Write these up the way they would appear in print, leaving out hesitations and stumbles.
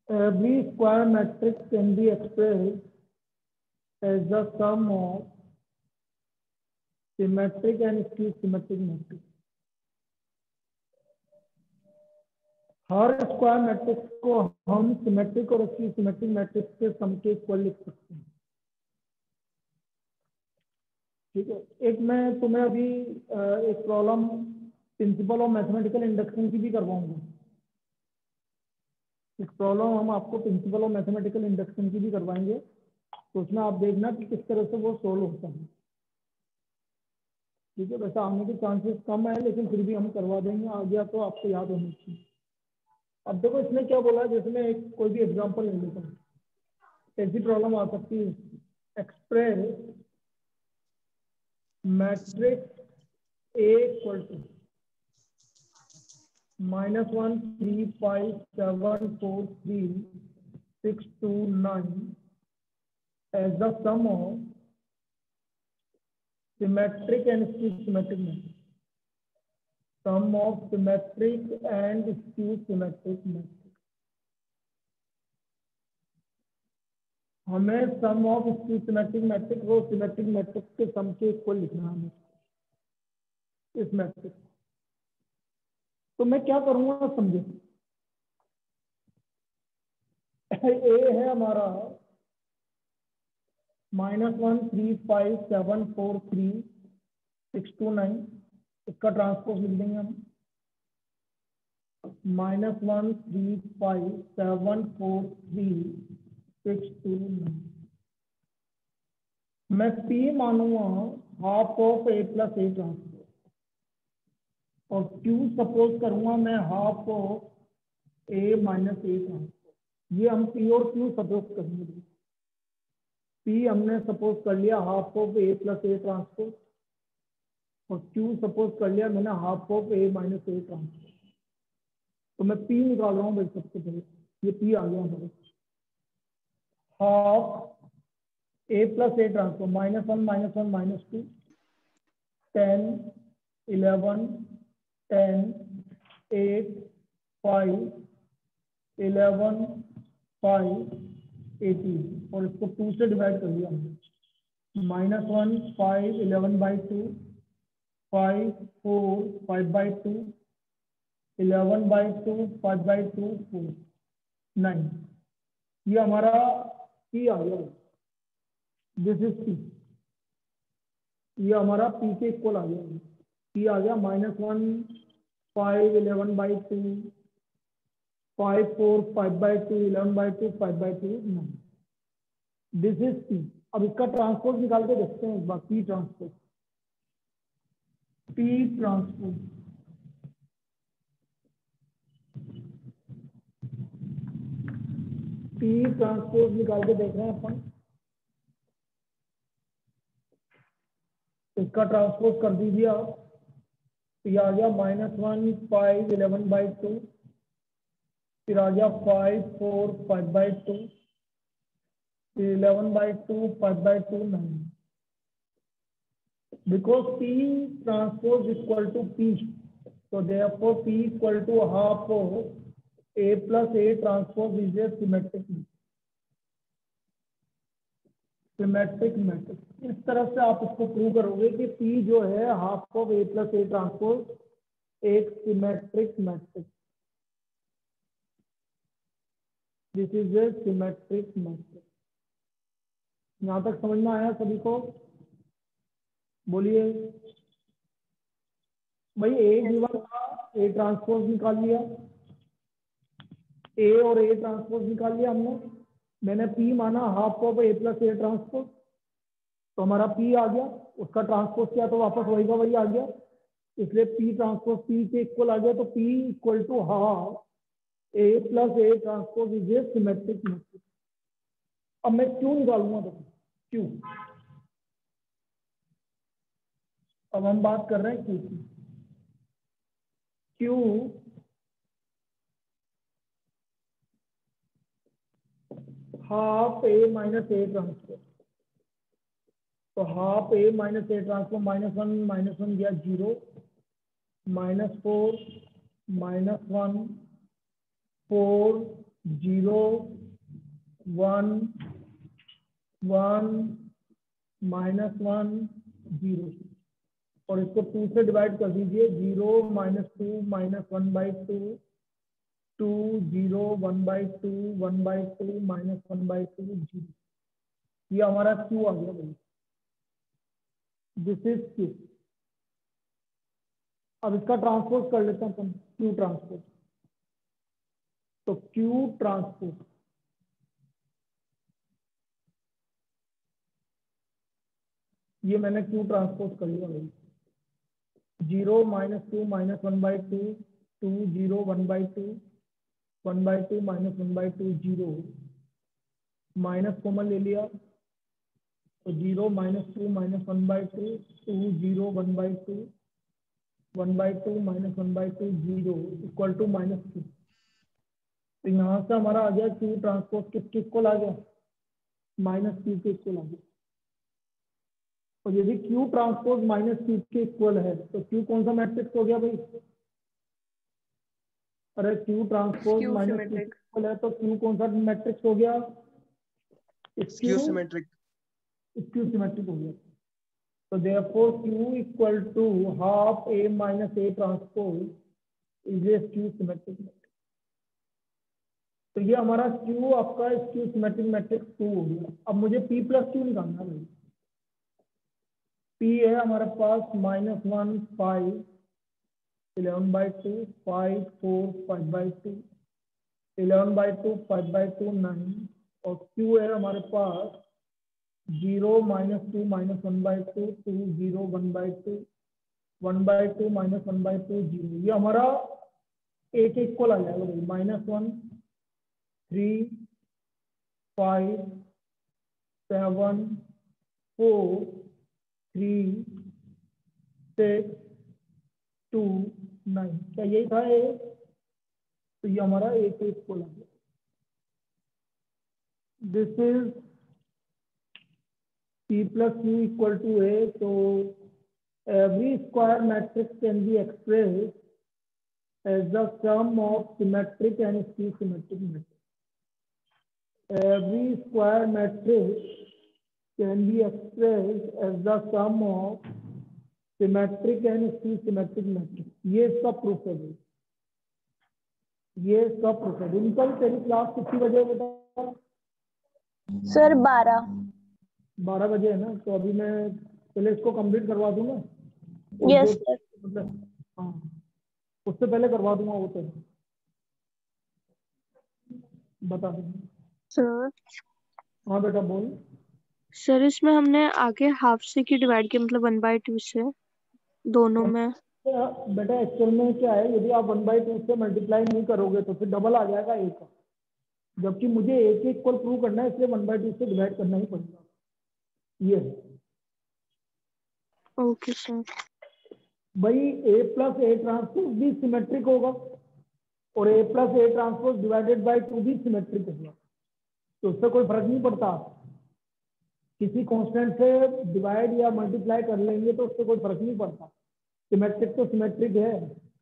Every square matrix can be expressed as the sum of symmetric and skew symmetric matrix. Her square matrix को हम symmetric और skew symmetric matrix के सम के equal लिख सकते हैं। ठीक है, एक मैं तुम्हें अभी एक problem principal of mathematical induction की भी करवाऊंगा। एक प्रॉब्लम हम आपको प्रिंसिपल ऑफ मैथमेटिकल इंडक्शन की भी करवाएंगे, तो उसमें आप देखना कि किस तरह से वो सोल्व होता है। ठीक है, वैसे आने के चांसेस कम है, लेकिन फिर भी हम करवा देंगे। आ गया तो आपको याद होनी चाहिए। अब देखो इसने क्या बोला, जैसे मैं एक कोई भी एग्जांपल ले लेता हूँ। ऐसी प्रॉब्लम आ सकती है, express matrix A equal to -1 3 5 7 4 3 6 2 9 as the sum of symmetric and skew symmetric matrix. Sum of symmetric and skew symmetric matrix. हमें सम ऑफ स्क्यू सिमेट्रिक मैट्रिक्स और सिमेट्रिक मैट्रिक्स के सम के इक्वल लिखना है इस मैट्रिक्स। तो मैं क्या करूंगा समझे। ए है हमारा -1 3 5 7 4 3 6 2 9, इसका ट्रांसपोज लिख देंगे हम -1 3 5 7 4 3 6 2 9। मैं P मानूंगा half of A plus A transpose, और Q सपोज करूंगा मैं half of A minus A transpose. ये हम P और Q सपोज करेंगे। P हमने सपोज कर लिया half of A plus A transpose, और Q सपोज कर लिया मैंने half of A minus A transpose. तो मैं P निकाल रहा हूँ भाई सबसे पहले। ये P आ गया हमारे half A plus A transpose -1 -1 -2 10 11 10 8 5 11 5 18, और इसको 2 से डिवाइड कर दिया हमने। -1 5 11/2 5 4 5/2 11/2 5/2 4 9। ये हमारा P आ गया। This is P। ये हमारा P के इक्वल आ गया। P आ गया -1 5 11/2 5 4 5/2 11/2 5/2 9। This is P। अब इसका ट्रांसपोज निकाल के देखते हैं एक बार। P ट्रांसपोज निकाल के देख रहे हैं अपन। इसका ट्रांसपोज कर दीजिए आप। तो यह आ गया -1 5 11/2, फिर आ गया 5 4 5/2, फिर 11/2 5/2 9। Because P transpose equal to P, so therefore P equal to half of A plus A transpose is a symmetric matrix। इस तरह से आप इसको प्रूव करोगे कि P जो है half of A plus A transpose एक symmetric matrix. This is a symmetric matrix. यहां तक समझ में आया सभी को? बोलिए भाई। ए गिवन था, ए ट्रांसपोज निकाल लिया, ए और ए ट्रांसपोज निकाल लिया हमने। मैंने P माना half of A plus A transpose, तो हमारा P आ गया। उसका ट्रांसपोज किया तो वापस वही का वही आ गया, इसलिए P ट्रांसपोज P के इक्वल आ गया। तो P equal to half A plus A transpose is a symmetric matrix. अब मैं Q निकालूंगा। देखो Q, अब हम बात कर रहे हैं Q की। Q half A minus A transpose, तो half A minus A transpose -1 गया 0, -4 -1 4 0 1 1 -1 0 और इसको 2 से डिवाइड कर दीजिए। 0 -2 -1/2 2 0 1/2 1/2 -1/2 0। ये हमारा Q आ गया भाई, दिस इज Q। अब इसका ट्रांसपोज कर लेते हैं अपन, Q ट्रांसपोज। तो Q ट्रांसपोज ये मैंने Q ट्रांसपोज कर लिया भाई। 0 -2 -1/2 2 0 1/2 1/2 -1/2 0 माइनस कॉमन ले लिया तो 0 -2 -1/2 2 0 1/2 1/2 -1/2 0 इक्वल टू -2। तो यहाँ से हमारा आ गया Q ट्रांसपोज किसके इक्वल आ गया, -Q के इक्वल आ गया। और यदि Q ट्रांसपोज -Q के इक्वल है तो Q कौन सा मैट्रिक्स हो गया भाई? अरे Q ट्रांसपोज Skew -Q के symmetric. इक्वल है तो Q कौन सा मैट्रिक्स हो गया? Skew symmetric. Skew symmetric हो गया। So therefore Q equal to half A minus A transpose is a skew symmetric matrix। तो ये हमारा Q आपका skew symmetric matrix 2 हो गया। अब मुझे P plus Q निकालना है। P है हमारे पास -1 5 11/2 5 4 5/2 11/2 5/2 9 और Q है हमारे पास 0 -2 -1/2 2 0 1/2 1/2 -1/2 0। ये हमारा एक इक्वल आ जाएगा भाई। -1 3 5 7 4 3 6 2 9। क्या यही था ये? तो ये हमारा एक इक्वल आ गया। This is P plus Q equal to A। So every square matrix can be expressed as the sum of symmetric and skew symmetric matrix। Every square matrix can be expressed as the sum of symmetric and skew symmetric matrix। ये इसका proof है भाई, ये इसका proof है। Wrinkle तेरी class कितनी बजे बेटा? सर 12 बजे है ना? तो अभी मैं पहले इसको कंप्लीट करवा दूंगा। Yes sir. मतलब हाँ, उससे पहले करवा दूंगा वो तो बता दूंगा। सर हाँ बेटा बोल। सर इसमें हमने आगे हाफ से की डिवाइड किया, मतलब 1/2 से दोनों में। बेटा एक्चुअल में क्या है, यदि आप 1/2 से मल्टीप्लाई नहीं करोगे तो फिर डबल आ जाएगा ए का, जबकि मुझे ए के इक्वल प्रूव करना है, इसलिए 1/2 से डिवाइड करना ही पड़ेगा। ये ओके सर। भाई ए प्लस ए ट्रांसपोज भी सिमेट्रिक होगा और A plus A transpose divided by 2 भी सिमेट्रिक होगा, तो उससे कोई फर्क नहीं पड़ता। किसी कांस्टेंट से डिवाइड या मल्टीप्लाई कर लेंगे तो उससे कोई फर्क नहीं पड़ता। सिमेट्रिक तो सिमेट्रिक है,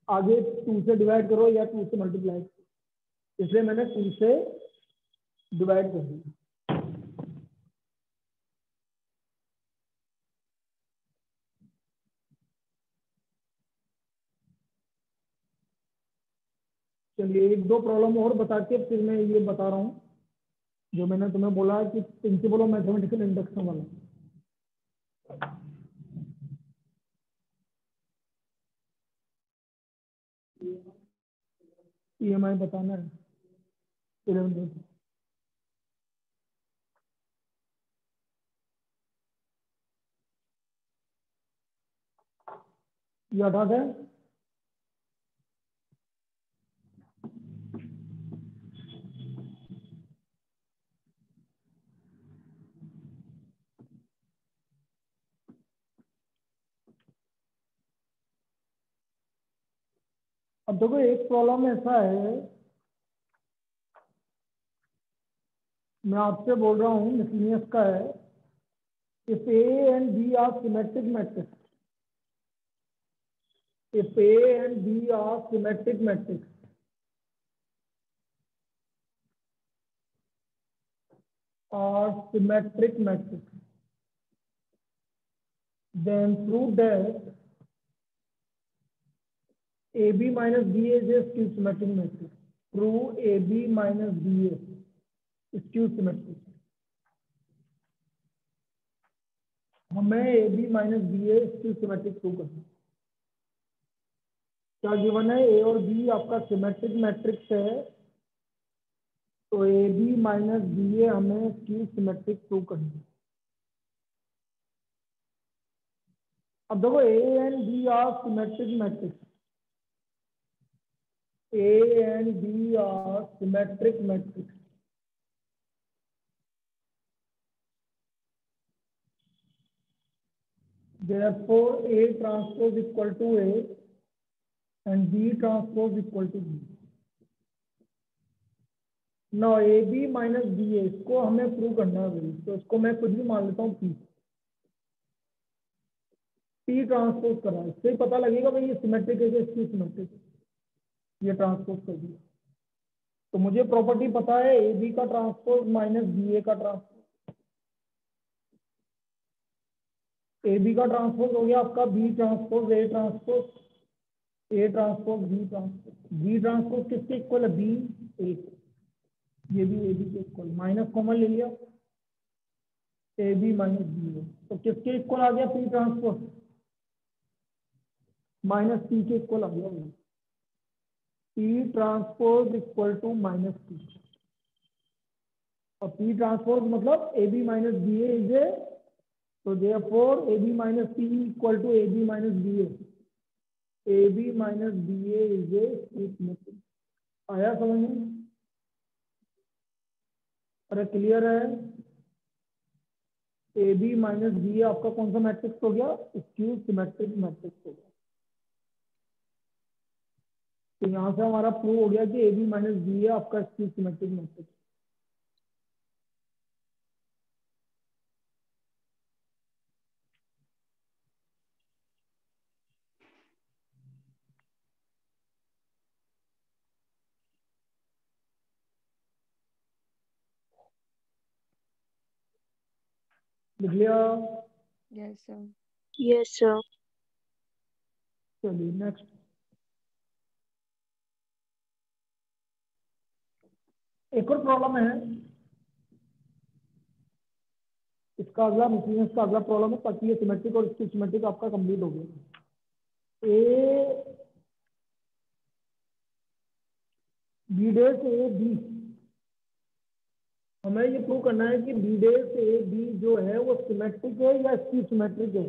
आगे 2 से डिवाइड करो या 2 से मल्टीप्लाई करो, इसलिए मैंने 2 से डिवाइड कर दिया। चलिए एक दो प्रॉब्लम और बता के फिर मैं ये बता रहा हूँ जो मैंने तुम्हें बोला कि प्रिंसिपल ऑफ मैथमेटिकल इंडक्शन वाला। EMI बताना है 11 याद है? अब देखो एक प्रॉब्लम ऐसा है, मैं आपसे बोल रहा हूँ मिसलिनियस का है। If A and B are symmetric matrix, if A and B are symmetric matrix, are symmetric matrix, then prove that AB minus BA is a skew symmetric matrix. Prove AB minus BA is skew symmetric. हमें AB minus BA skew symmetric prove करना है। क्या given है? A और B आपका symmetric matrix है, तो AB minus BA हमें स्क्यू सिमेट्रिक प्रूव करना है। अब देखो A and B are symmetric matrix, A and B are symmetric matrix. Therefore, A transpose equal to A and B transpose equal to B. Now AB minus BA इसको हमें prove करना है भाई, तो इसको मैं कुछ भी मान लेता हूँ P। P ट्रांसपोज करा, इससे पता लगेगा भाई ये सिमेट्रिक है कि इसकी सिमेट्रिक है। ये ट्रांसपोज कर दिया, तो मुझे प्रॉपर्टी पता है AB का ट्रांसपोज माइनस BA का ट्रांसपोज। AB का ट्रांसपोज हो गया आपका B transpose A transpose, A transpose B transpose. B transpose किसके इक्वल है? B A, ये भी AB के इक्वल, माइनस कॉमन ले लिया, AB माइनस BA, तो किसके इक्वल आ गया? P ट्रांसपोज माइनस P के इक्वल आ गया, P transpose equal to minus P। और P ट्रांसपोज मतलब AB minus BA is A, तो therefore AB minus P equal to AB minus BA. AB minus BA is a skew symmetric. आया समझ में? अरे क्लियर है? AB minus BA आपका कौन सा मैट्रिक्स हो गया? स्क्यू सिमेट्रिक मैट्रिक्स हो गया। तो यहां से हमारा प्रूव हो गया कि AB minus BA आपका स्क्यू सिमेट्रिक मैट्रिक्स। लिख लिया? Yes sir. Yes sir. चलिए नेक्स्ट। एक और प्रॉब्लम है, इसका अगला मिसलिनियस का अगला प्रॉब्लम है, ताकि ये सिमेट्रिक और स्क्यू सिमेट्रिक आपका कंप्लीट हो गया। A B dash A B, हमें ये प्रूव करना है कि बी डेश ए बी जो है वो सिमेट्रिक है या स्क्यू सिमेट्रिक है,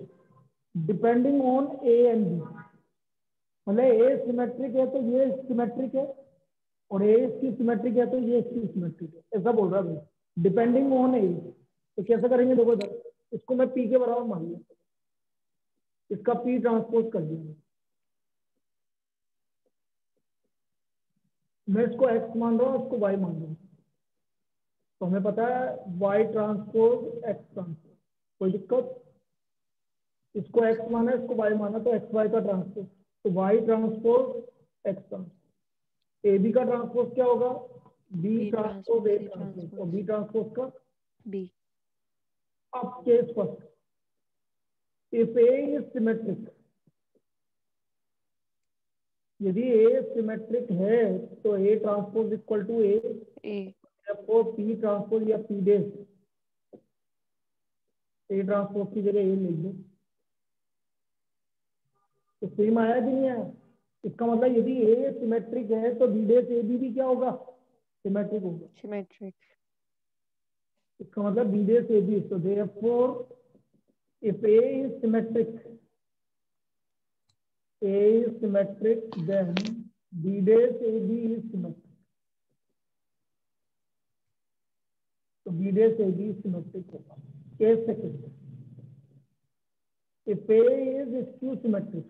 depending on A and B. मतलब ए सिमेट्रिक है तो ये सिमेट्रिक है, और ए स्क्यू सिमेट्रिक है तो ये स्क्यू सिमेट्रिक है, ऐसा बोल रहा है भाई, डिपेंडिंग ऑन ए। तो कैसे करेंगे? देखो इधर, इसको मैं पी के बराबर मान लिया, इसका पी ट्रांसपोज कर दिया, मैं इसको एक्स मान रहा हूँ, इसको वाई मान रहा हूँ, तो हमें पता है वाई ट्रांसपोज एक्स ट्रांसपोज, कोई दिक्कत? इसको एक्स माना, इसको वाई माना, तो एक्स वाई का ट्रांसपोज, तो Y transpose X transpose. A B का ट्रांसपोज क्या होगा? बी ट्रांसपोज ए ट्रांसपोज, और बी ट्रांसपोज का बी। अब case first, if A is symmetric, यदि ए सिमेट्रिक है तो A transpose equal to A, आपको पी ट्रांसपोज या पी डेश, ए ट्रांसपोज की जगह ए लिख दो, तो सेम आया कि नहीं आया? इसका मतलब यदि ए सिमेट्रिक है तो बी डेश ए बी भी क्या होगा? सिमेट्रिक होगा। सिमेट्रिक। इसका मतलब B dash A B, so therefore if A is symmetric, A is symmetric, then B dash AB is symmetric. So B dash AB is symmetric होगा। Case second, if A is skew symmetric,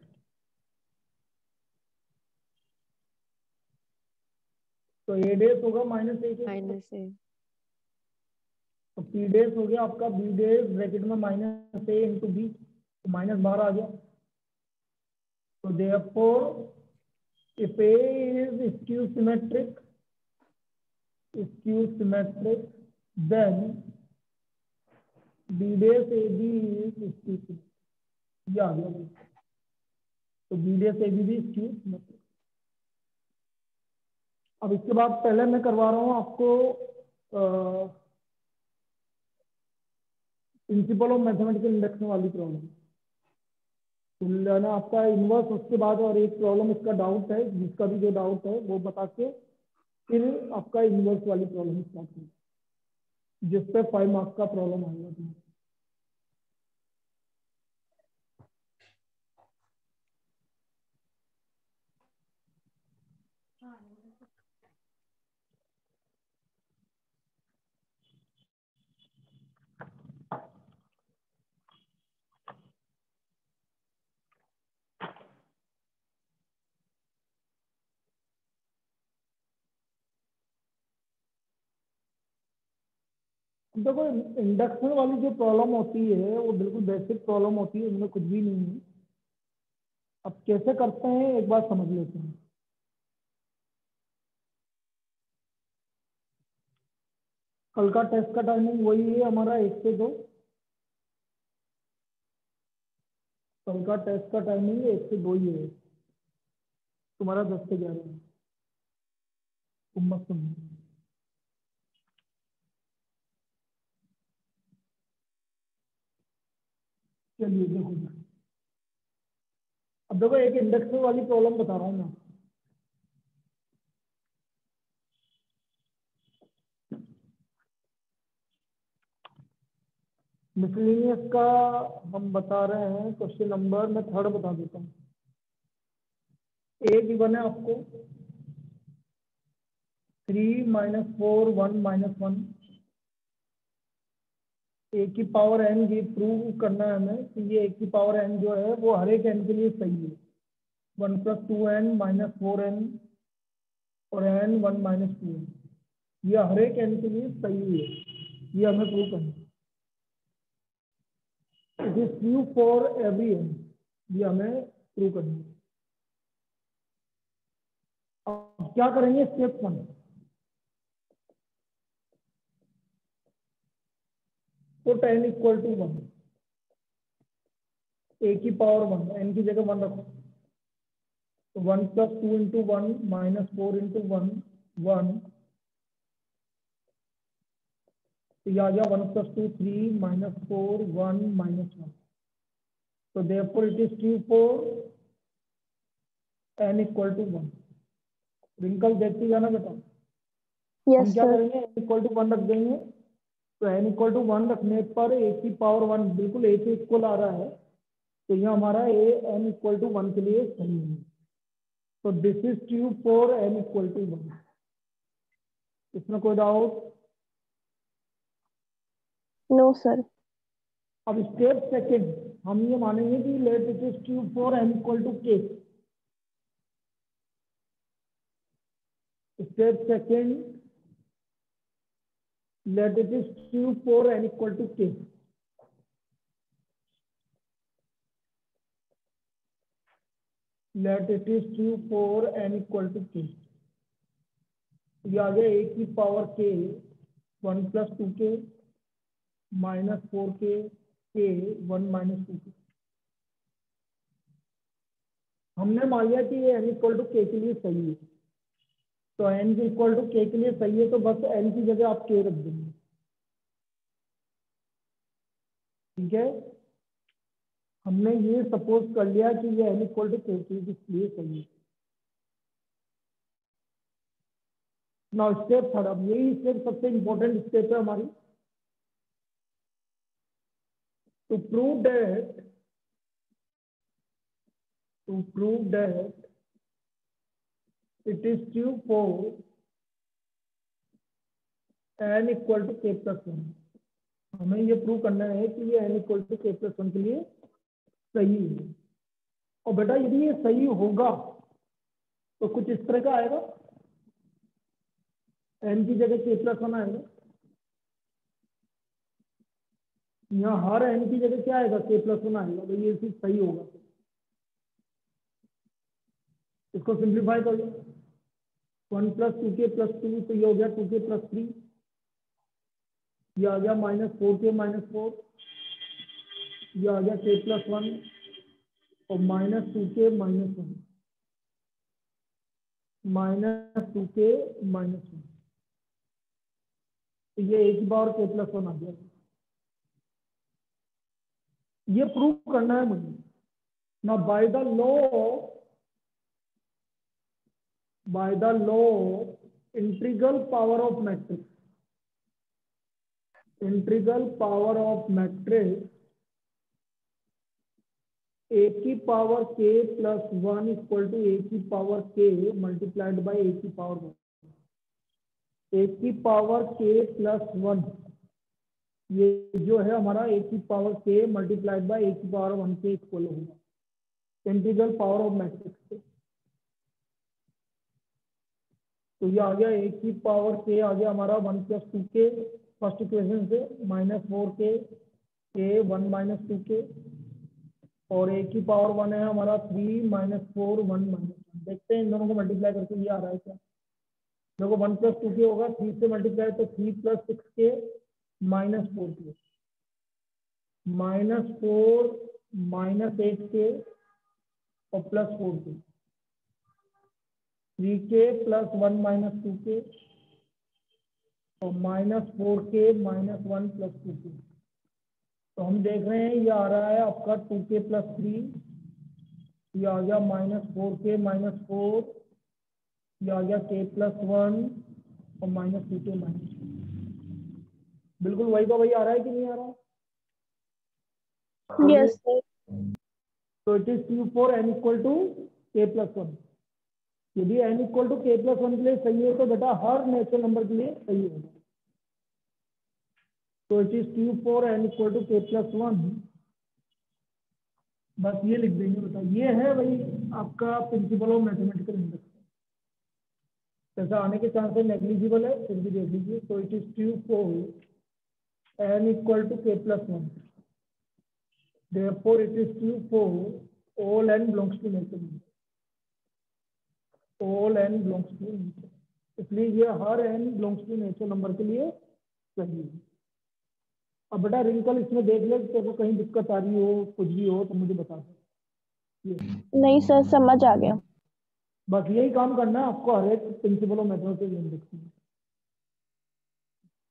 तो A dash होगा minus ए, minus ए, तो P dash हो गया आपका B dash bracket में minus ए into B, तो minus बाहर आ गया। So therefore, if A is skew symmetric, then B dash A B is skew, ये आ गया। तो बी डेस ए बी भी स्क्यू सिमेट्रिक। अब इसके बाद पहले मैं करवा रहा हूँ आपको प्रिंसिपल ऑफ मैथमेटिकल इंडक्शन वाली प्रॉब्लम। तो लेना आपका इनवर्स, उसके बाद और एक प्रॉब्लम इसका डाउट है, जिसका भी जो डाउट है वो बता के फिर आपका इनवर्स वाली प्रॉब्लम स्टार्ट है, जिसपे 5 मार्क्स का प्रॉब्लम आएगा। देखो, इंडक्शन वाली जो प्रॉब्लम होती है वो बिल्कुल बेसिक प्रॉब्लम होती है, उसमें कुछ भी नहीं है। अब कैसे करते हैं एक बार समझ लेते हैं। कल का टेस्ट का टाइमिंग वही है हमारा 1 से 2। कल का टेस्ट का टाइमिंग 1 से 2 ही है, तुम्हारा 10 से 11 है। तुम मत समझो। चलिए देखो, अब देखो एक इंडक्शन वाली प्रॉब्लम बता रहा हूँ मैं। मिसलेनियस का हम बता रहे हैं क्वेश्चन नंबर, मैं 3rd बता देता हूँ। ए गिवन है आपको 3 - 4 1 - 1, ए की पावर एन की प्रूव करना है हमें कि ये ए की पावर एन जो है वो हर एक एन के लिए सही है। 1 + 2n - 4n और n 1 - 2n, ये हर एक एन के लिए सही है, ये हमें प्रूव करना है। It is true for every N, ये हमें प्रूव करना है। अब क्या करेंगे, स्टेप 1। तो n = 1, ए की पावर 1, एन की जगह 1 रखो। तो 1 + 2 × 1 - 4 × 1 1, तो ये आ गया 1 + 2 3 - 4 1 - 1। तो therefore it is true for n = 1। Wrinkle देखते जाना बेटा। हम यस क्या सर। करेंगे, n = 1 रख देंगे। तो n = 1 रखने पर a की पावर 1 बिल्कुल a के इक्वल आ रहा है, तो यह हमारा a n = 1 के लिए सही है। तो this is true for n = 1। इसमें कोई डाउट? No sir. अब स्टेप सेकंड हम ये मानेंगे कि let it is true for n = k। Step second, let it is true for n = k। let it is true for n = k। ये आ गया a की power k 1 + 2k - 4k k 1 - 2k। हमने मान लिया कि ये n = k के लिए सही है। तो n = k के लिए सही है, तो बस n की जगह आप k रख देंगे। ठीक है, हमने ये सपोज कर लिया कि ये n = k के लिए सही है। नाउ स्टेप 3, अब यही स्टेप सबसे इंपॉर्टेंट स्टेप है हमारी। to prove that it is true for n = k + 1, हमें ये प्रूव करना है कि ये n = k + 1 के लिए सही है। और बेटा यदि ये सही होगा तो कुछ इस तरह का आएगा, n की जगह k + 1 आएगा। यहाँ हर n की जगह क्या आएगा, k + 1 आएगा। तो ये चीज सही होगा। इसको सिंप्लीफाई कर लो, 1 + 2k + 2, तो ये हो गया 2k + 3 ये आ गया -4k-4, ये आ गया k+1 और -2k -1, -2k -1, तो ये एक ही बार k+1 आ गया। ये प्रूव करना है मुझे ना by the law integral power of matrix, a की power k+1 equal to a की power k multiplied by a की पावर 1। a की पावर k+1 ये जो है हमारा a की power k multiplied by a की पावर 1 के इक्वल होगा इंटीग्रल पावर ऑफ मैट्रिक्स से। तो ये आ गया a की पावर k आ गया हमारा 1 + 2k फर्स्ट इक्वेशन से, -4k k 1 - 2k और a की पावर 1 है हमारा 3 - 4 1 - 1। देखते हैं इन दोनों को मल्टीप्लाई करके ये आ रहा है क्या। देखो 1 + 2k होगा, 3 से मल्टीप्लाई तो 3 + 6k -4k, -4 -8k और +4k, 3k + 1 - 2k और -4k -1 + 2k। तो हम देख रहे हैं ये आ रहा है आपका 2k + 3, ये आ गया -4k -4, ये आ गया k+1 और -2k -2। बिल्कुल वही का वही आ रहा है कि नहीं आ रहा? Yes sir. तो it is Q for n equal to k+1। यदि n इक्वल टू k+1 के लिए सही है तो बेटा हर नेचुरल नंबर के लिए सही होगा। तो it is Q for n equal to k+1। बस ये लिख देंगे बेटा, ये है वही आपका प्रिंसिपल ऑफ मैथमेटिकल इंडेक्स। ऐसा आने के चांसेस नेग्लिजिबल है, फिर भी देख लीजिए। तो it is Q for n equal to k+1। Therefore, it is true for all n belongs to natural number. All n belongs to nature. इसलिए ये हर n belongs to natural number के लिए सही है। अब बेटा रिंकल इसमें देख ले, तेरे को कहीं दिक्कत आ रही हो, कुछ भी हो तो मुझे बता दो। नहीं सर, समझ आ गया। बस यही काम करना है आपको हर एक प्रिंसिपल ऑफ मैथमेटिक्स इंडेक्स में।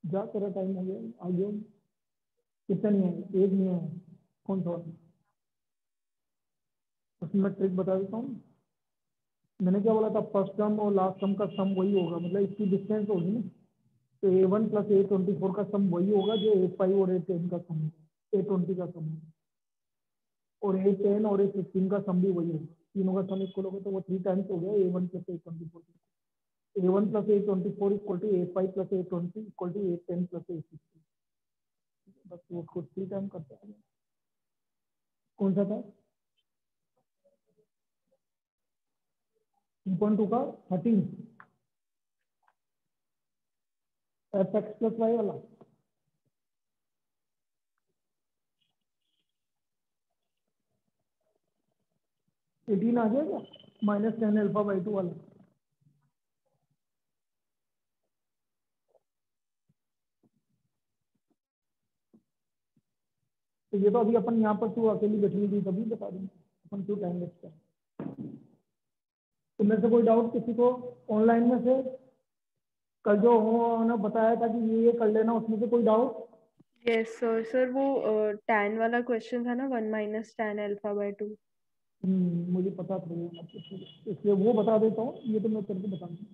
जा तेरा टाइम हो गया, आ गया। कितना नहीं है, एक नहीं है, कौन सा? उसमें ट्रिक बता देता हूँ। मैंने क्या बोला था, फर्स्ट टर्म और लास्ट टर्म का सम वही होगा, मतलब इसकी डिस्टेंस होगी ना। तो A1 + A24 का सम वही होगा जो A5 और A10 का सम है, A20 का सम है, और A10 और A15 का सम भी वही होगा। तीनों का सम इक्वल होगा, तो वो 3 टाइम्स हो गया A1 + A24। A1 + A24 equal to A5 + A20 equal to A10 + A15। बस वो खुद 3 टाइम करता है। कौन सा था? 3.2 का 13 fx + y वाला। -18 आ गया क्या? -10 α/2 वाला। तो ये तो अभी अपन यहाँ पर तू अकेली बैठी हुई थी तभी बता देंगे अपन क्यों टाइम वेस्ट करें। तो मेरे से कोई डाउट किसी को ऑनलाइन में से? कल जो उन्होंने बताया था कि ये कर लेना, उसमें से कोई डाउट? Yes sir. सर वो tan वाला क्वेश्चन था ना, 1 - tan α/2। मुझे पता था वो, इसलिए वो बता देता हूँ, ये तो मैं तेरे को बताऊंगा।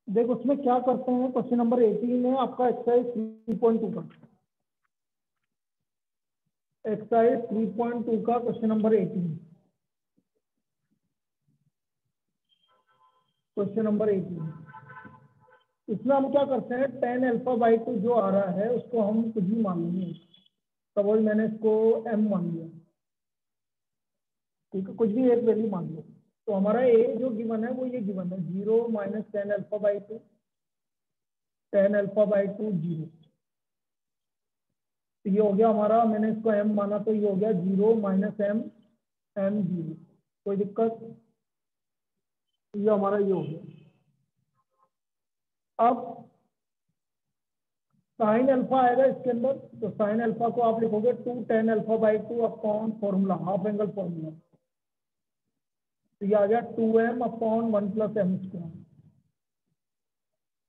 देख उसमें क्या करते हैं, क्वेश्चन नंबर 18 है आपका एक्सरसाइज 3.2 का। एक्सरसाइज 3.2 का क्वेश्चन नंबर 18। क्वेश्चन नंबर 18 इसमें हम क्या करते हैं, tan α/2 जो आ रहा है उसको हम कुछ भी मान लेंगे। सपोज मैंने इसको m मान लिया, ठीक है, कुछ भी एक वैल्यू मान लो। तो हमारा a जो गिवन है वो ये गिवन है 0 - tan α/2, tan α/2 0। तो ये हो गया हमारा, मैंने इसको m माना तो ये हो गया 0 - m m 0। कोई दिक्कत? ये हमारा ये हो गया। अब साइन अल्फा आएगा इसके अंदर, तो साइन अल्फा को आप लिखोगे 2 tan alpha by 2 upon formula, half angle formula, तो ये आ गया 2m upon 1 plus m square.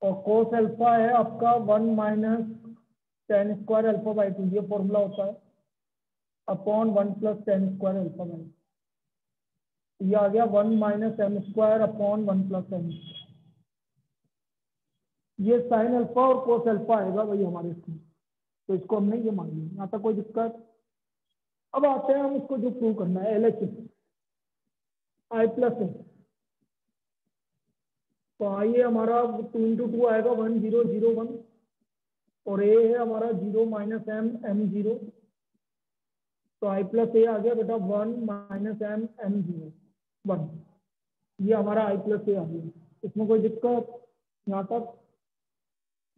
और कोस अल्फा है आपका 1 minus tan square alpha by 2, ये फॉर्मूला होता है, upon 1 plus tan square alpha by 2, ये आ गया 1 minus M square upon 1 plus M. ये साइन अल्फा और कोस अल्फा आएगा भाई हमारे इसमें, तो इसको हमने ये मान लिया, यहाँ तक कोई दिक्कत। अब आते हैं हम इसको जो प्रूव करना है, LHS आई प्लस है, तो आइए हमारा 2 इंटू 2 आएगा 1 0 0 1, और ए है हमारा 0 माइनस एम एम 0, तो आई प्लस ए आ गया बेटा 1 माइनस एम एम 0 1, ये हमारा आई प्लस ए आ गया। इसमें कोई दिक्कत यहाँ तक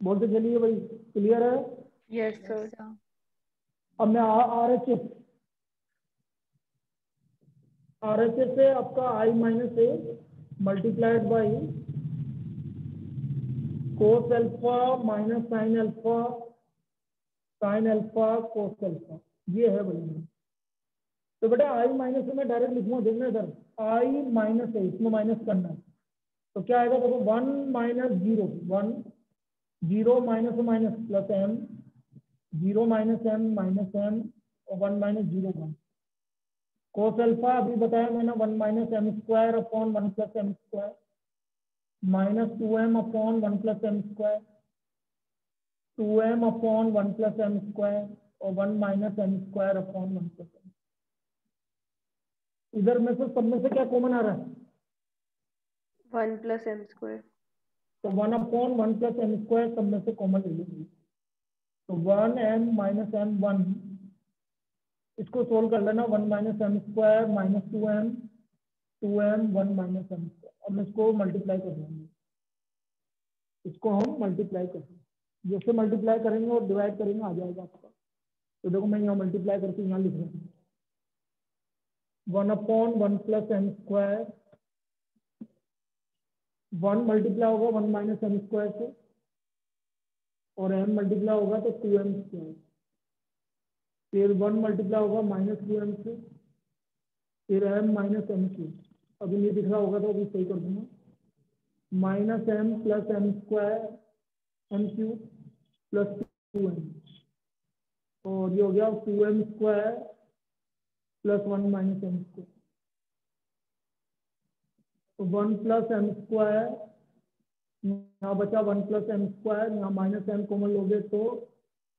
बोलते चलिए भाई, क्लियर है? Yes sir. अब मैं आर एच एस से आपका I minus A multiplied by cos alpha minus sine alpha cos alpha, ये है भाई। तो बेटा आई माइनस से मैं डायरेक्ट लिखूंगा, देखना इधर आई माइनस है, इसमें माइनस करना है, तो क्या आएगा देखो 1 minus 0 1 0 minus minus plus M 0 minus M और 1 माइनस 0 1। कोस अल्फा अभी बताया मैंने 1 minus M square upon 1 plus m square minus 2m upon 1 plus m square 2m upon 1 plus m square और 1 minus M square upon 1 plus m. इधर में से सब में से क्या कॉमन आ रहा है? 1 प्लस एम स्क्वायर, तो 1 अपॉन 1 प्लस एम स्क्वायर सब में से कॉमन ले लीजिए, तो 1m माइनस एम 1, इसको सोल्व कर लेना, 1 minus M square minus 2m 1 minus M square. अब इसको मल्टीप्लाई कर देंगे, इसको हम मल्टीप्लाई करेंगे, जैसे मल्टीप्लाई करेंगे और डिवाइड करेंगे आ जाएगा आपका। तो देखो मैं यहाँ मल्टीप्लाई करके यहाँ लिख रहा हूँ 1 upon 1 plus m square, 1 multiply होगा 1 माइनस एम स्क्वायर से, और m मल्टीप्लाई होगा तो 2m स्क्वायर, फिर 1 मल्टीप्लाई होगा माइनस 2m से, फिर m माइनस एम क्यूब। अभी नहीं दिख रहा होगा तो अभी सही कर दूंगा, minus m plus m square m cube plus 2m, और ये हो गया 2m square plus 1 minus M square, तो 1 प्लस एम स्क्वायर, यहाँ बचा 1 प्लस एम स्क्वायर, यहाँ माइनस एम कॉमन लोगे तो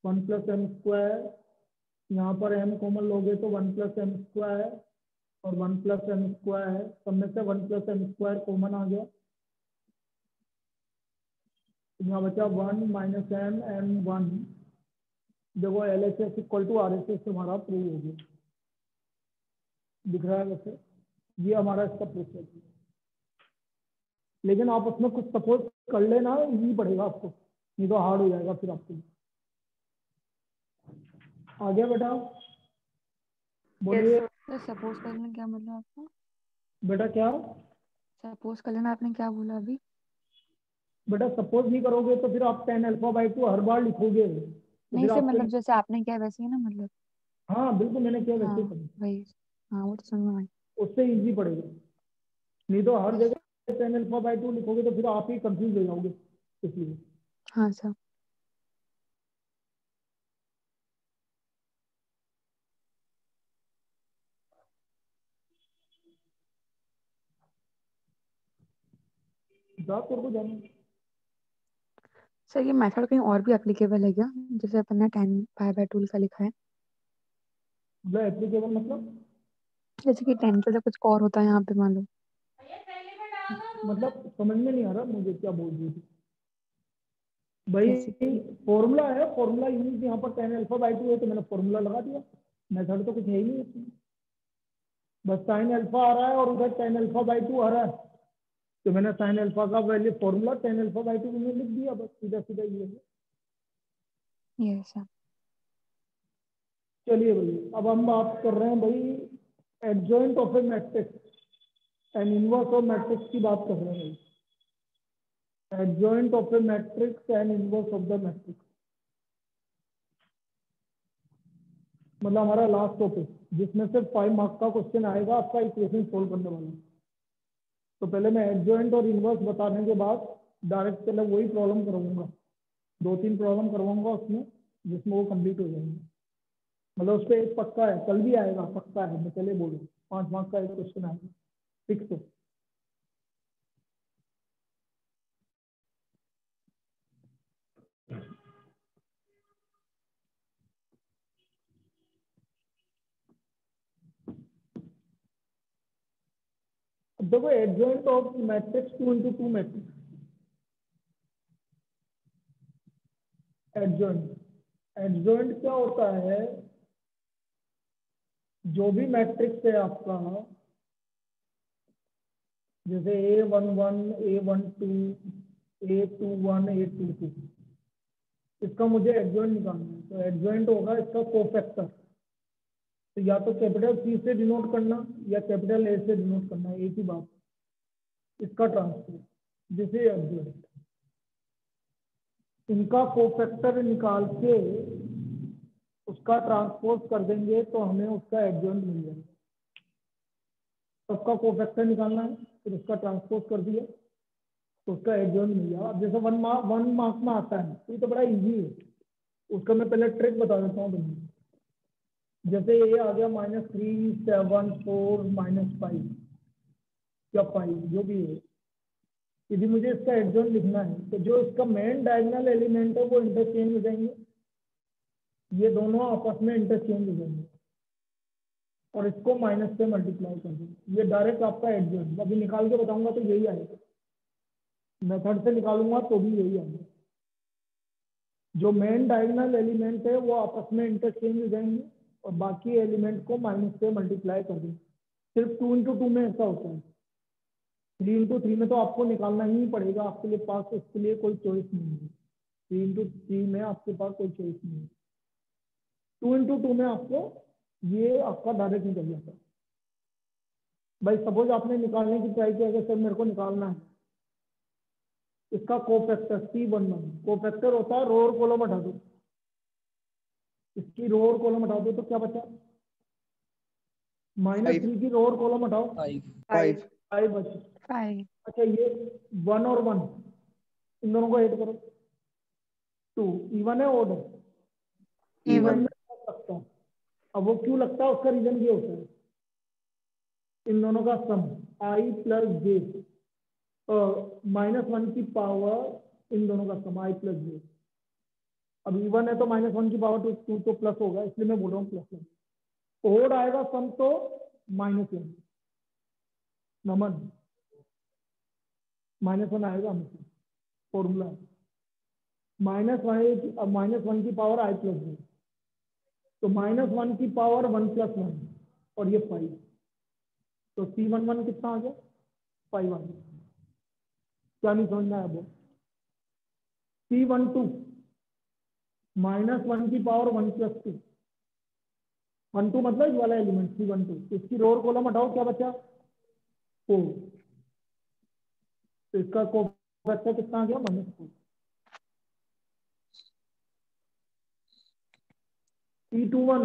1 प्लस एम स्क्वायर, यहाँ पर m कॉमन लोगे तो 1 प्लस एम स्क्वायर और 1 प्लस एम स्क्वायर, सब में से 1 प्लस एम स्क्वायर कॉमन आ गया, यहाँ बचा 1 माइनस एम एम 1। देखो L H S equal to R H S हमारा प्रूव हो गया, दिख रहा है वैसे, ये हमारा इसका प्रोसेस है। लेकिन आप उसमें कुछ सपोज कर लेना, इजी पड़ेगा आपको, नहीं तो हार्ड हो जाएगा फिर आपको। आ गया बेटा? बोलिए सपोज कर लेना क्या मतलब आपका? बेटा क्या? सपोज कर लेना आपने क्या बोला अभी? बेटा सपोज नहीं करोगे तो फिर आप tan अल्फा बाई 2 हर बार लिखोगे, तो नहीं फिर से आपके मतलब जैसे आपने किया वैसे ही ना मतलब? हाँ बिल्कुल मैंने किया हाँ वैसे ही करें, वही, हाँ वो तो समझ में आई। उससे इजी पड़ेगा, नहीं तो हर जगह tan अल्फा बाई 2 लिखोगे तो फिर आप ही कंफ्यूज हो जाओगे, इसलिए। हाँ सर। जा तेरे को जाना, सर ये मेथड कहीं और भी एप्लीकेबल है क्या, जैसे अपन ने 10 पाई बाय 2 का लिखा है? मतलब एप्लीकेबल मतलब जैसे कि 10 के लिए कुछ और होता है यहाँ पे मान लो। मतलब समझ में नहीं आ रहा मुझे क्या बोल रही थी भाई। जैसे कि फॉर्मूला है, फॉर्मूला यूज यहाँ पर tan अल्फा बाई 2 है तो मैंने फॉर्मूला लगा दिया, मेथड तो कुछ है ही नहीं इसमें, बस sin अल्फा आ रहा है और उधर tan अल्फा बाई 2 आ रहा है, तो मैंने sin अल्फा का value formula tan alpha by 2 में लिख दिया, बस सीधा सीधा ये है। ये सर। चलिए भाई, अब हम बात कर रहे हैं भाई adjoint of A matrix and inverse of matrix की बात कर रहे हैं भाई, adjoint of A matrix and inverse of the matrix. मतलब हमारा लास्ट टॉपिक, जिसमें से 5 मार्क्स का क्वेश्चन आएगा आपका इक्वेशन सोल्व करने वाला। तो पहले मैं एडजॉइंट और इनवर्स बताने के बाद डायरेक्ट पहले वही प्रॉब्लम करवाऊंगा, 2-3 प्रॉब्लम करवाऊंगा उसमें, जिसमें वो कंप्लीट हो जाएंगे। मतलब उस पर एक पक्का है, कल भी आएगा, पक्का है, मैं पहले बोलूँ 5 मार्क्स का एक क्वेश्चन आएगा, फिक्स है। अब देखो adjoint of matrix 2 into 2 matrix, adjoint क्या होता है, जो भी मैट्रिक्स है आपका, जैसे A11, A12, A21, A22, इसका मुझे एडजॉइंट निकालना है। तो एडजॉइंट होगा इसका कोफैक्टर, तो या तो कैपिटल C से डिनोट करना या कैपिटल A से डिनोट करना, एक ही बात। इसका ट्रांसपोज, दिस इज एडजॉइंट। इनका कोफैक्टर निकाल के उसका ट्रांसपोज कर देंगे तो हमें उसका एडजॉइंट मिल जाएगा। सबका कोफैक्टर निकालना है, फिर उसका ट्रांसपोज कर दिया तो उसका एडजॉइंट मिल जाएगा। अब जैसे 1 मार्क्स में आता है तो ये तो बड़ा इजी है, उसका मैं पहले ट्रिक बता देता हूँ तुम्हें। जैसे ये आ गया -3, 7, 4, -5 या 5, जो भी है, यदि मुझे इसका एडजॉइंट लिखना है तो जो इसका मेन डायगोनल एलिमेंट है वो इंटरचेंज हो जाएंगे, ये दोनों आपस में इंटरचेंज हो जाएंगे और इसको माइनस से मल्टीप्लाई कर देंगे। ये डायरेक्ट आपका एडजॉइंट, अभी निकाल के बताऊंगा तो यही आएगा, मेथड से निकालूंगा तो भी यही आएगा। जो मेन डायगोनल एलिमेंट है वो आपस में इंटरचेंज हो जाएंगे और बाकी एलिमेंट को माइनस से मल्टीप्लाई कर देंगे। सिर्फ 2 into 2 में ऐसा होता है, 3 into 3 में तो आपको निकालना ही पड़ेगा, आपके लिए पास इसके लिए कोई चॉइस नहीं है। 3 into 3 में आपके पास कोई चॉइस नहीं है। 2 into 2 में आपको ये आपका डायरेक्ट निकल जाता है। भाई सपोज आपने निकालने की ट्राई किया कि सर मेरे को निकालना है इसका कोफैक्टर C11, कोफैक्टर होता है रो और कॉलम हटा दो, इसकी रो और कॉलम हटा दो तो क्या बचा, -3 की रो और कॉलम हटाओ, 5 बचा। 5 अच्छा ये 1 और 1 इन दोनों को ऐड करो, 2 इवन है ओड है, इवन में लगता है। अब वो क्यों लगता है, उसका रीजन ये होता है, इन दोनों का सम I + J, -1 की पावर इन दोनों का सम I + J। अब इवन है तो -1 की पावर 2 तो प्लस होगा, इसलिए मैं बोल रहा हूँ प्लस। ओड आएगा सम तो -1, नमन -1 आएगा हमेशा, फॉर्मूला -1 की पावर I + J, तो -1 की पावर 1 + 1 और ये 5, तो C11 कितना आ गया, 5 आ गया। क्या नहीं समझना है वो, C12 -1 की पावर 1 + 2, 12 मतलब ये वाला एलिमेंट C12, इसकी रो और कॉलम हटाओ, क्या बचा 4, तो इसका कोफैक्टर कितना आ गया -4। C21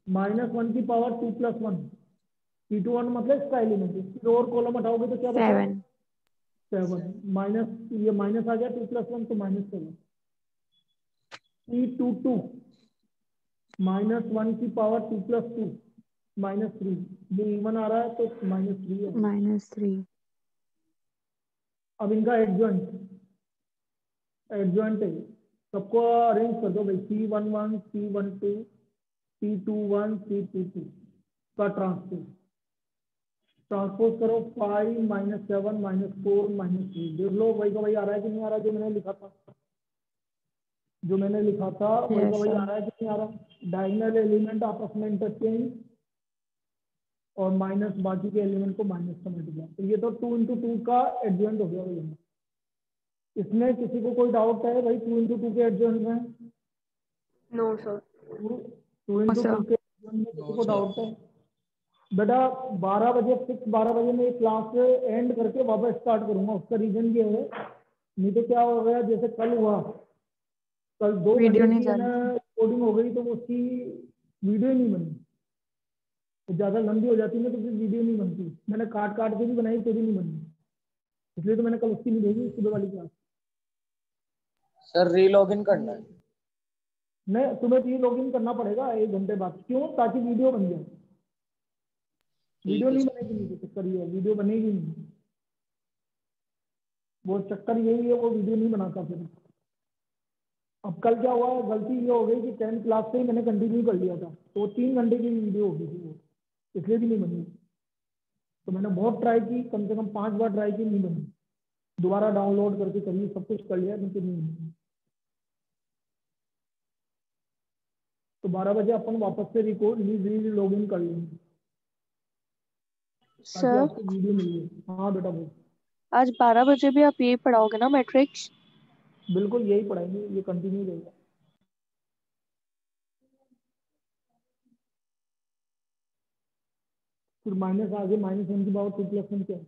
-1 की पावर 2 + 1, C21 मतलब इसका एलिमेंट, इसकी रो और कॉलम हटाओगे तो क्या बचा 7 7, माइनस ये माइनस आ गया 2 + 1 तो -7। C22 -1 की पावर 2 + 2 -3, ये इवन आ रहा है तो -3 है। -3 अब इनका एडजॉइंट है, सबको अरेंज कर दो भाई, C11, C12, C21, C22 का ट्रांसपोज करो, 5 -7 -4 -3, देख लो वही का वही आ रहा है कि नहीं आ रहा है, जो मैंने लिखा था वही का वही आ रहा है कि नहीं आ रहा। डायगोनल एलिमेंट आपस में इंटरचेंज और माइनस बाकी के एलिमेंट को माइनस से मल्टीप्लाई, तो ये तो 2 into 2 का एडजॉइंट हो गया भाई। इसमें किसी को कोई डाउट है भाई 2 into 2 के एडजॉइंट में? No sir. 2 into 2 के एडजॉइंट में किसी को डाउट है? बेटा 12 बजे फिक्स, 12 बजे में क्लास एंड करके वापस स्टार्ट करूंगा। उसका रीजन ये है, नहीं तो क्या हो गया जैसे कल हुआ, कल 2 वीडियो घंटे नहीं की जा है ना रही थी। रिकॉर्डिंग हो गई, तो उसकी वीडियो ही नहीं बनी, तो ज़्यादा लंबी हो जाती है तो फिर वीडियो नहीं बनती। मैंने काट काट के भी बनाई तो भी नहीं बनी, इसलिए तो मैंने कल उसकी नहीं भेजी सुबह वाली क्लास। सर रीलॉगिन करना है। नहीं, तुम्हें री लॉगिन करना पड़ेगा 1 घंटे बाद। क्यों? ताकि वीडियो बन जाए। वीडियो ठीक है नहीं सर। बनेगी, नहीं तो चक्कर ये है, वीडियो बनेगी नहीं। वो चक्कर यही है, वो वीडियो नहीं बनाता फिर। अब कल क्या हुआ, गलती ये हो गई कि 10th क्लास से ही मैंने कंटिन्यू कर लिया था, तो 3 घंटे की वीडियो हो गई थी वो, इसलिए भी नहीं बनी। तो मैंने बहुत ट्राई की, कम से कम 5 बार ट्राई की, नहीं बनी। दोबारा डाउनलोड करके करिए, सब कुछ कर लिया, लेकिन नहीं बनी। तो 12 बजे अपन वापस से लॉग इन कर लेंगे, ताकि सर आपको वीडियो मिल जाए। हाँ बेटा बोल। आज 12 बजे भी आप यही पढ़ाओगे ना मैट्रिक्स? बिल्कुल यही पढ़ाएंगे, ये कंटिन्यू रहेगा। फिर माइनस आगे -1 की पावर 2+1 क्या है?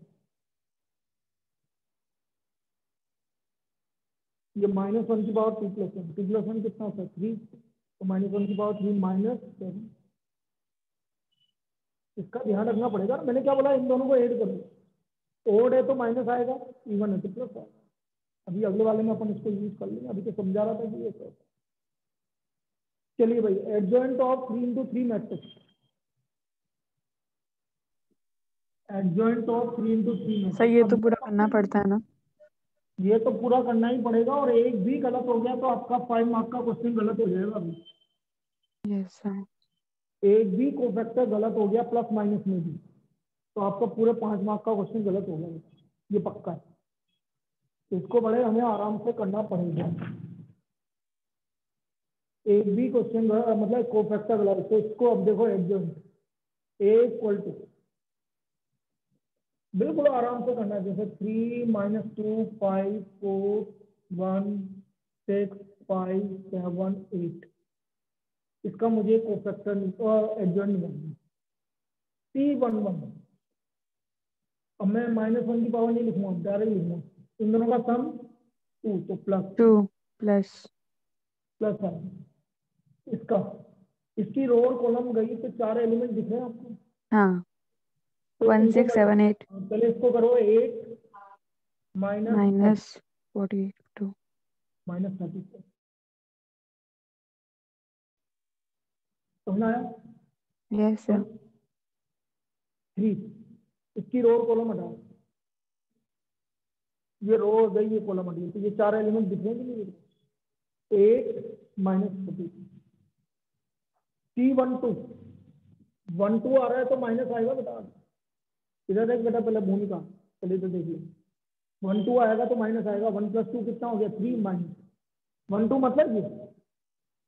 ये -1 की पावर 2+1, 2+1 कितना होता है? 3। तो -1 की पावर 3 -7। इसका ध्यान रखना पड़ेगा। मैंने क्या बोला, इन दोनों को ऐड करो। ओड है तो माइनस आएगा, इवन है तो प्लस आएगा। अभी अगले वाले में अपन इसको यूज कर लेंगे, अभी तो समझा रहा था कि ये क्या होता है। चलिए भाई, adjoint of 3 × 3 matrix. Adjoint of 3 × 3 sir ये तो मैट्रिक्स। पूरा करना पड़ता है ना? ये तो पूरा करना ही पड़ेगा, और एक भी गलत हो गया तो आपका 5 मार्क का क्वेश्चन गलत हो जाएगा। अभी यस सर। एक भी कोफैक्टर गलत हो गया प्लस माइनस में भी, तो आपका पूरे 5 मार्क का क्वेश्चन गलत हो गया, ये पक्का है। तो इसको बड़े हमें आराम से करना पड़ेगा। एक भी क्वेश्चन मतलब कोफैक्टर गलत, तो इसको अब देखो, एडजॉइंट ए इक्वल टू, बिल्कुल आराम से करना है। जैसे 3 - 2 5 4 1 6 5 7 8, इसका मुझे कोफैक्टर एडजॉइंट निकालना है। C11, अब मैं -1 की पावर नहीं लिखूंगा, डायरेक्ट लिखूंगा। इन दोनों का सम 2, तो प्लस 2 प्लस प्लस है इसका। इसकी रो और कॉलम गई तो 4 एलिमेंट दिख रहे हैं आपको। हाँ तो 1 इनको 6 7 8 पहले इसको करो 8 माइनस 42 -34। समझ आया? यस तो सर। 3, इसकी रो और कॉलम हटाओ। ये रो हो गई, ये कॉलम हटी, तो ये 4 एलिमेंट दिख रहे हैं कि नहीं? 8 -42। C12 12 आ रहा है तो माइनस आएगा बेटा। इधर देख बेटा, पहले भूमिका चलिए तो देख लो। 12 आएगा तो माइनस आएगा। 1 + 2 कितना हो गया? 3 -12 मतलब ये।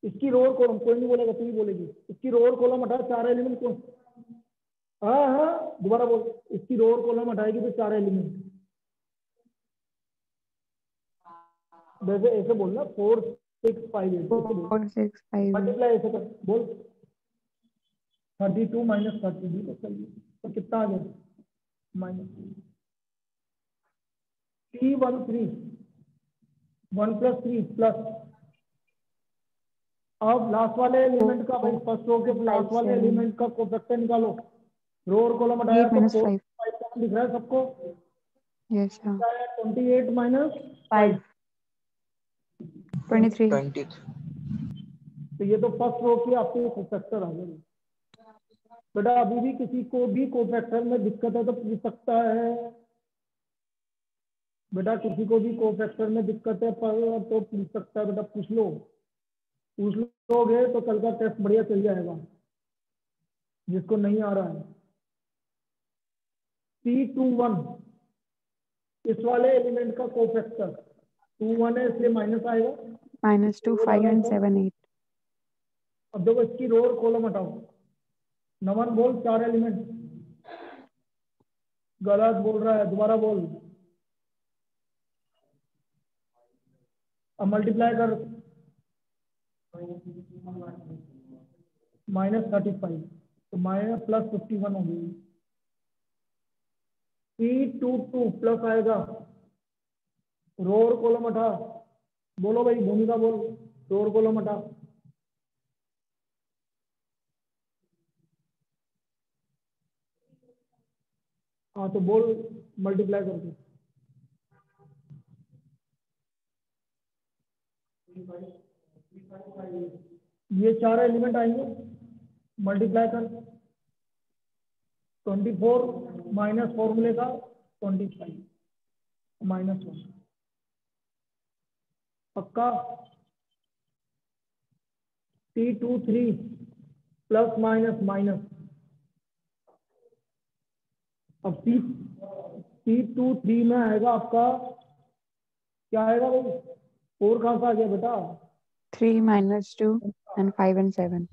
इसकी रो और कॉलम कोई नहीं बोलेगा, तू ही बोलेगी। इसकी रो और कॉलम हटा, 4 एलिमेंट कौन? हाँ हाँ, दोबारा बोल। इसकी रो और कॉलम हटाएगी तो 4 एलिमेंट। वैसे ऐसे बोलना 4 6 5 8, ऐसे बोल। 4 6 5 8 मल्टीप्लाई ऐसे कर बोल। 32 - 30 तो सही है। तो कितना आ गया? -C13 1 + 3 प्लस, अब लास्ट वाले एलिमेंट का, भाई फर्स्ट रो के लास्ट वाले 7 एलिमेंट का कोफैक्टर निकालो। रो और कॉलम 8 हटाया तो - 4 5 5 7 दिख रहा है सबको। Yes sir. 28 - 5 23 20। तो ये तो फर्स्ट रो की आपके कोफैक्टर आ गए। बेटा अभी भी किसी को भी कोफैक्टर में दिक्कत है तो पूछ सकता है। बेटा किसी को भी कोफैक्टर में दिक्कत है पर तो पूछ सकता है। बेटा पूछ लोगे तो कल का टेस्ट बढ़िया चल जाएगा। जिसको नहीं आ रहा है, C21 इस वाले एलिमेंट का कोफैक्टर 21 है, इसलिए माइनस आएगा। -2 5 and 7 8 अब देखो इसकी रो और कॉलम हटाओ। नमन बोल, 4 एलिमेंट। गलत बोल रहा है, दोबारा बोल। अब मल्टीप्लाई कर, -35 तो +51 हो गई। C22 प्लस आएगा, रो और कॉलम हटा। बोलो भाई, भूमिका बोल, रो और कॉलम हटा। हाँ तो बोल मल्टीप्लाई करके। ये 4 एलिमेंट आएंगे, मल्टीप्लाई कर। 24 माइनस 4 मिलेगा 25 -1 पक्का। T23 plus minus minus. अब T23 में आएगा आपका क्या आएगा भाई? 4 कहाँ से आ गया बेटा? 3 - 2 and 5 and 7.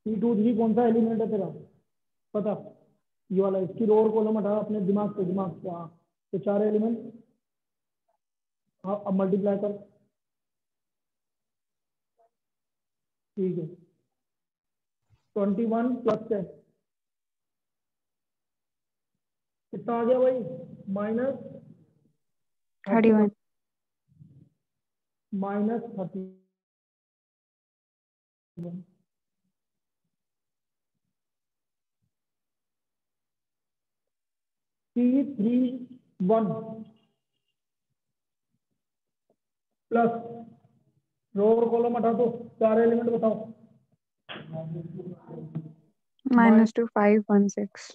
T23 कौन सा एलिमेंट है तेरा पता? ये वाला। इसकी रो और कॉलम हटा अपने दिमाग से। हाँ तो 4 एलिमेंट। हाँ अब मल्टीप्लाई कर। ठीक है 21 प्लस 10 कितना आ गया भाई? -31 31. -31 T31 प्लस रो और कॉलम हटा दो। 4 एलिमेंट बताओ। -2 5 1 6.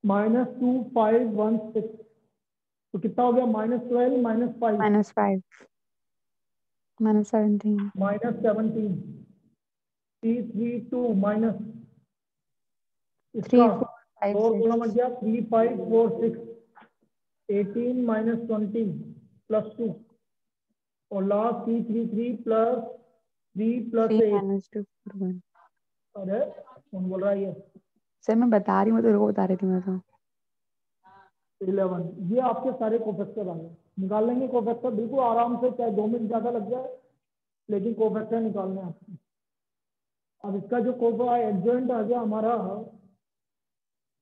-2 5 1 6 तो कितना हो गया? -12 -5 -5 -17. -17 T32 माइनस 3 इसका 4 5 और 6. कॉलम हट गया। 3 5 4 6 18 -20 प्लस 2 और लास्ट T33 प्लस 3 प्लस 3 8। -2 4 1. अरे कौन बोल रहा है ये? सर मैं बता रही हूँ, तो बता रही थी मैं तो। 11। ये आपके सारे कोफैक्टर आ गए। निकाल लेंगे कोफैक्टर बिल्कुल आराम से, चाहे 2 मिनट ज्यादा लग जाए, लेकिन कोफैक्टर निकालने आपको। अब इसका जो कोफा एडजॉइंट आ गया हमारा,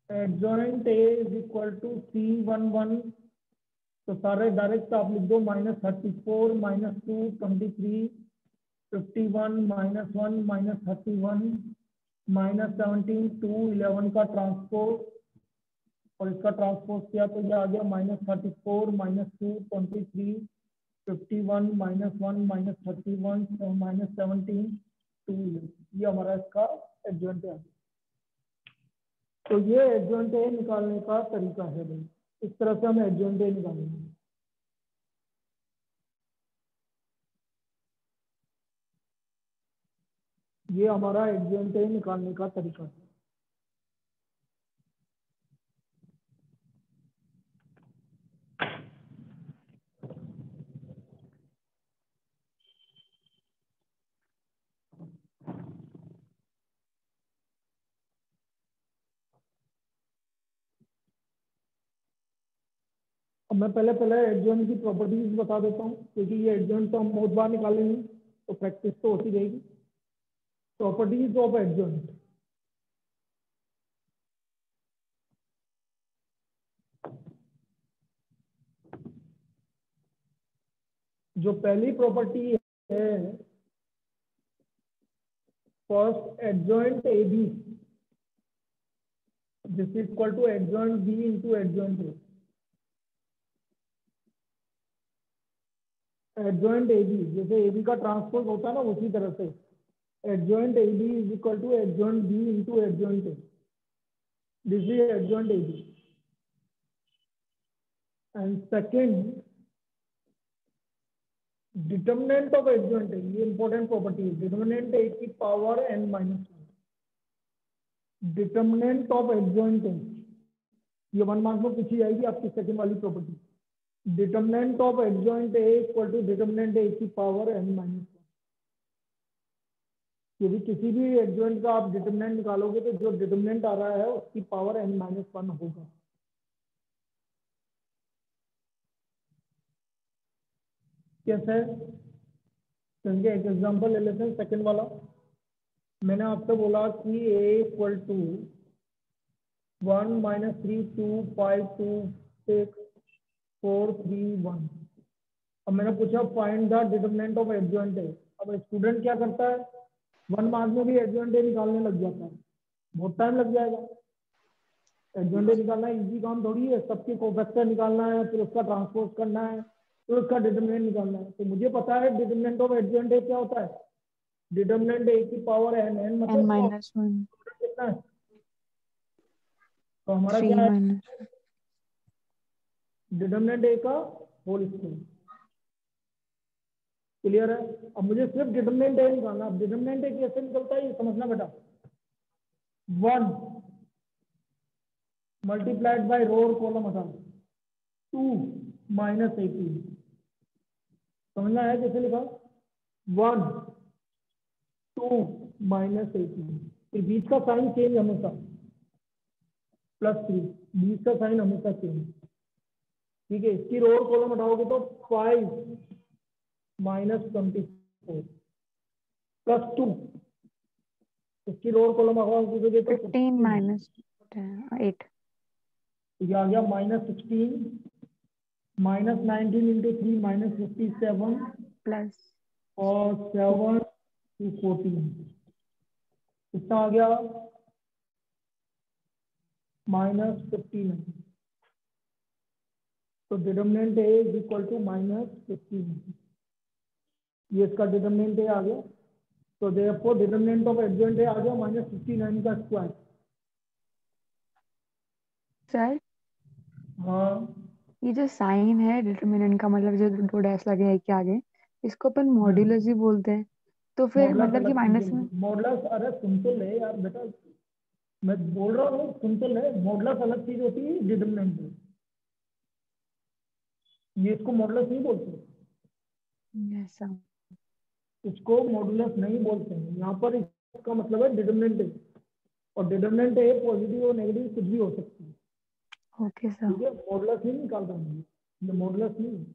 adjoint A is equal to C11 तो सारे डायरेक्ट आप लिख दो। -34 -2 23 51 -1 -31 -17 2 11 का ट्रांसपोज और इसका ट्रांसपोज किया तो ये आ गया -34 -2 23 51 -1 -31 -17 2 ये हमारा इसका एडजॉइंट है। तो ये एडजॉइंट ए निकालने का तरीका है भाई। इस तरह से हम एडजॉइंट ए निकालेंगे। ये हमारा एडजॉइंट ए निकालने का तरीका है। अब मैं पहले एडजॉइंट की प्रॉपर्टीज बता देता हूँ, क्योंकि ये एडजॉइंट तो हम बहुत बार निकालेंगे तो प्रैक्टिस तो होती रहेगी। Properties of adjoint. जो पहली प्रॉपर्टी है, first adjoint A B this is equal to adjoint B into adjoint A. Adjoint A B जैसे ए बी का ट्रांसपोज होता है ना, उसी तरह से adjoint A B is equal to adjoint B into adjoint A. This is adjoint A B. And second determinant of adjoint A, ये important property है। डिटर्मिनेंट ए की power n -1। Determinant of adjoint A, ये 1 mark में पूछी जाएगी आपकी second वाली property. Determinant of adjoint A equal to determinant A की पावर n -1। यदि किसी भी एडजॉइंट का आप डिटर्मिनेंट निकालोगे तो जो डिटर्मिनेंट आ रहा है उसकी पावर n -1 होगा। कैसे? क्योंकि एक एग्जांपल ले लेते हैं सेकंड वाला। मैंने आपसे बोला कि a इक्वल टू 1 -3 2 5 2 6 4 3 1। अब मैंने पूछा find the determinant of adjoint ए। अब स्टूडेंट क्या करता है, 1 मार्क में भी एडजॉइंट ए निकालने लग जाता है, बहुत टाइम लग जाएगा। एडजॉइंट ए निकालना इजी काम थोड़ी है, सबके कोफैक्टर निकालना है, फिर उसका ट्रांसपोज करना है, फिर उसका डिटरमिनेंट निकालना है। तो मुझे पता है डिटरमिनेंट ऑफ एडजॉइंट ए क्या होता है, डिटरमिनेंट ए की पावर n, n n मतलब minus 1 कितना है, तो हमारा 3 क्या है, minus डिटरमिनेंट ए का होल स्क्वायर। क्लियर है। अब मुझे सिर्फ डिटरमिनेंट ए निकालना। अब डिटरमिनेंट ए कैसे निकलता है ये समझना बेटा। 1 मल्टीप्लाइड बाय रो और कॉलम हटा 2 माइनस 18। समझना है कैसे लिखा, 1 2 माइनस 18, फिर बीच का साइन चेंज हमेशा, +3, बीच का साइन हमेशा चेंज। ठीक है, इसकी रो और कॉलम हटाओगे तो 5 माइनस 24 +2, इसकी रो और कॉलम हटाओगे तो 15 minus 8 ये आ गया -16 माइनस 19 इंटू 3 माइनस 57 plus और 7 to 14 कितना आ गया, -15। तो determinant A is equal to -15, ये इसका डिटरमिनेंट ए आ गया। तो therefore determinant of adjoint A आ गया -59 का स्क्वायर। सर हाँ ये जो साइन है डिटरमिनेंट का, मतलब जो दो डैश लगे हैं के आगे, इसको अपन मॉड्यूलस ही बोलते हैं। तो फिर मॉडुलस मतलब कि अलग माइनस चीज में है। मॉडुलस, अरे सुन तो ले यार बेटा, मैं बोल रहा हूँ सुन तो ले। मॉडुलस अलग चीज होती है, डिटरमिनेंट है, ये इसको मॉडुलस नहीं बोलते, ऐसा इसको मॉडुलस नहीं बोलते हैं। यहाँ पर इसका मतलब है डिटरमिनेंट है, और डिटरमिनेंट है पॉजिटिव और नेगेटिव कुछ भी हो सकती है। Okay sir. ठीक है, मॉडुलस नहीं निकाल रहा हूँ ये मॉडुलस नहीं।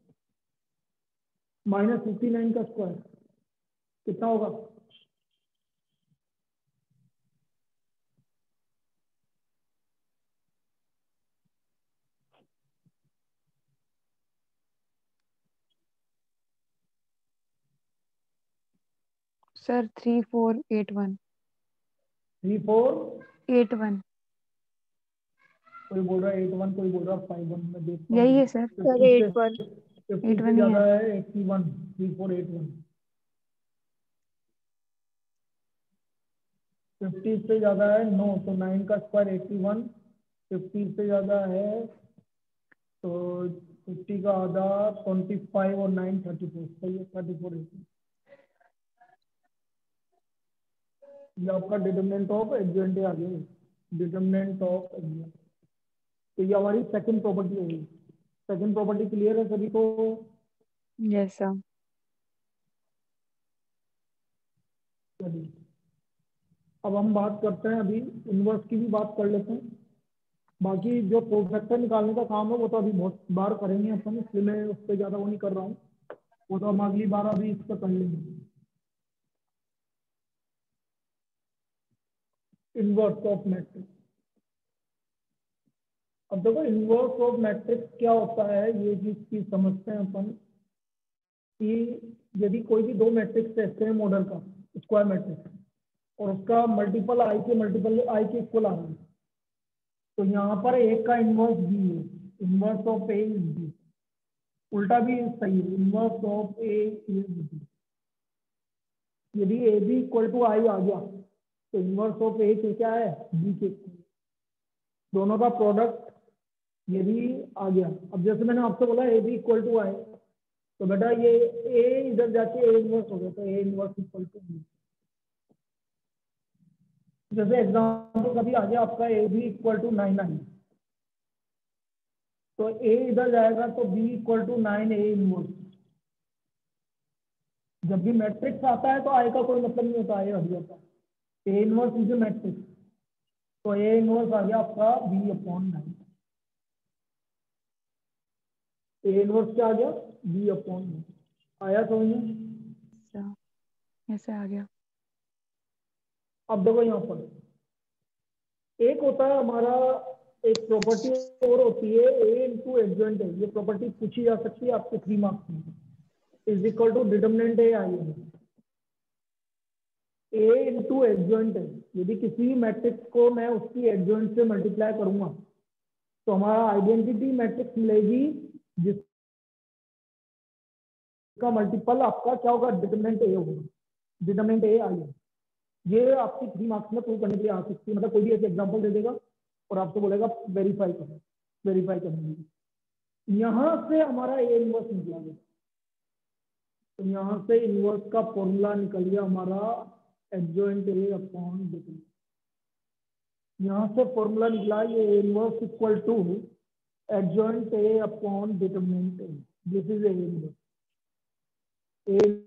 -59 का स्क्वायर कितना होगा, सर 3481 34, 81 कोई बोल रहा है 81, कोई बोल रहा है 51, मैं देखता यही हूँ। है सर। सर 50 से 8-1। 50 से 81 ही ज्यादा है। है 81, 3481। 50 से ज्यादा है 9, तो 9 का स्क्वायर 81। 50 से ज्यादा है तो 50 का आधा 25 और 9 34, सही है 34। ये आपका डिटरमिनेंट ऑफ एडजॉइंट आ गया, डिटरमिनेंट ऑफ एडजॉइंट। तो ये हमारी सेकंड प्रॉपर्टी होगी। सेकंड प्रॉपर्टी क्लियर है सभी को। Yes sir. चलिए अब हम बात करते हैं, अभी इनवर्स की भी बात कर लेते हैं। बाकी जो प्रोफेक्टर निकालने का काम है वो तो अभी बहुत बार करेंगे अपन, इसलिए मैं उस पर ज्यादा वो नहीं कर रहा हूँ, वो तो हम अगली बार अभी इस पर कर लेंगे। Inverse of matrix. अब देखो इनवर्स ऑफ मैट्रिक्स क्या होता है, ये चीज समझते हैं अपन कि यदि कोई भी दो मैट्रिक्स है सेम ऑर्डर का, स्क्वायर मैट्रिक्स, और उसका मल्टीपल आई के इक्वल आ रहा है, तो यहाँ पर एक का इनवर्स बी है, inverse of A is B. उल्टा भी सही है, inverse of A is B. यदि A B equal to I आ गया तो इनवर्स ऑफ ए के क्या है, बी के equal। दोनों का प्रोडक्ट यदि आ गया, अब जैसे मैंने आपसे बोला ए बी इक्वल टू आई, तो बेटा ये ए इधर जाके ए इनवर्स हो गया, तो A inverse equal to B. जैसे एग्जाम्पल कभी आ गया आपका A B equal to 9 I, तो ए इधर जाएगा तो B equal to 9 A inverse. जब भी मैट्रिक्स आता है तो आई का कोई मतलब नहीं होता, आई हट जाता है। ए इनवर्स इज मैट्रिक्स, तो ए इनवर्स आ गया आपका बी अपॉन 9। ए इनवर्स क्या आ गया, बी अपॉन 9। आया समझ में। सर ऐसे आ गया। अब देखो यहाँ पर एक होता है हमारा, एक प्रॉपर्टी और होती है ए इंटू एडजॉइंट है। ये प्रॉपर्टी पूछी जा सकती है आपके 3 मार्क्स में। इज इक्वल टू डिटर्मिनेंट ए आई है, ए इंटू एडजॉइंट है। यदि किसी भी मैट्रिक्स को मैं उसकी एडजॉइंट से मल्टीप्लाई करूंगा तो हमारा आइडेंटिटी मैट्रिक्स मिलेगी जिसका मल्टीपल आपका क्या होगा, डिटर्मिनेंट ए होगा, डिटर्मिनेंट ए आई है। ये आपकी 3 मार्क्स में प्रूव करने के लिए आ सकती है, मतलब कोई भी ऐसे एग्जांपल दे देगा और आपसे बोलेगा वेरीफाई करो, वेरीफाई करने के लिए। यहां से हमारा ए इनवर्स निकला गया, तो यहां से इनवर्स का फॉर्मूला निकल गया हमारा एडजॉइंट ए अपॉन डिटर्मिनेंट। यहां से फॉर्मूला निकला ये inverse equal to adjoint A upon determinant A. This is A inverse A.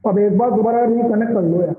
अब एक बार दोबारा रिकनेक्ट कर लो यार।